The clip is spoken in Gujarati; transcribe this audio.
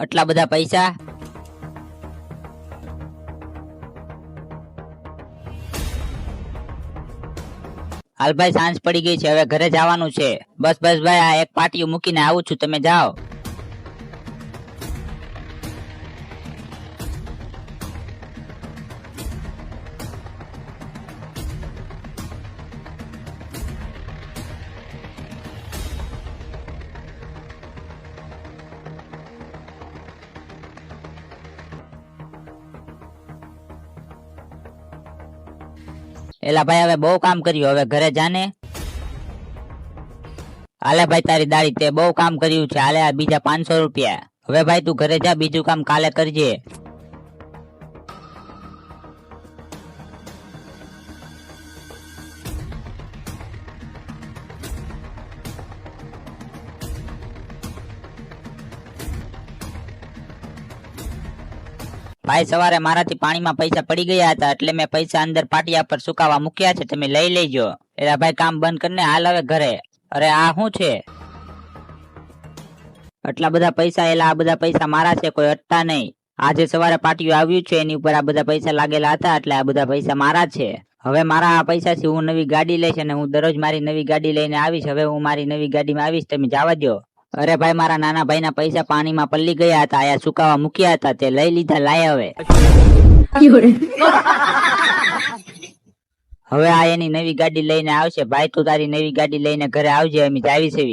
આટલા બધા પૈસા? હાલ ભાઈ, સાંજ પડી ગઈ છે, હવે ઘરે જવાનું છે. બસ બસ ભાઈ, આ એક પાટિયું મૂકીને આવું છું, તમે જાઓ. એલા ભાઈ, હવે બહુ કામ કર્યું, હવે ઘરે જાને. હાલે ભાઈ, તારી દાડી, તે બહુ કામ કર્યું છે. હાલે આ બીજા 500 રૂપિયા. હવે ભાઈ તું ઘરે જા, બીજું કામ કાલે કરજે. ભાઈ, સવારે મારાથી પાણીમાં પૈસા પડી ગયા હતા, એટલે મેં પૈસા અંદર પાટિયા પર સુકાવા મૂક્યા છે, તમે લઈ લેજો. એલા ભાઈ, કામ બંધ કરીને હાલ હવે ઘરે. અરે આ શું છે? આટલા બધા પૈસા? એલા આ બધા પૈસા મારા છે, કોઈ અટતા નહીં. આજે સવારે પાટિયું આવ્યું છે, એની ઉપર આ બધા પૈસા લાગેલા હતા, એટલે આ બધા પૈસા મારા છે. હવે મારા આ પૈસાથી હું નવી ગાડી લઈશ અને હું દરરોજ મારી નવી ગાડી લઈને આવીશ. હવે હું મારી નવી ગાડીમાં આવીશ, તમે જવા દો. અરે ભાઈ, મારા નાના ભાઈના પૈસા પાણીમાં પલ્લી ગયા હતા, આયા સુકાવા મૂક્યા હતા, તે લઈ લીધા. લાય હવે. હવે આ એની નવી ગાડી લઈને આવશે. ભાઈ તું તારી નવી ગાડી લઈને ઘરે આવજે, અમે જાવી છે.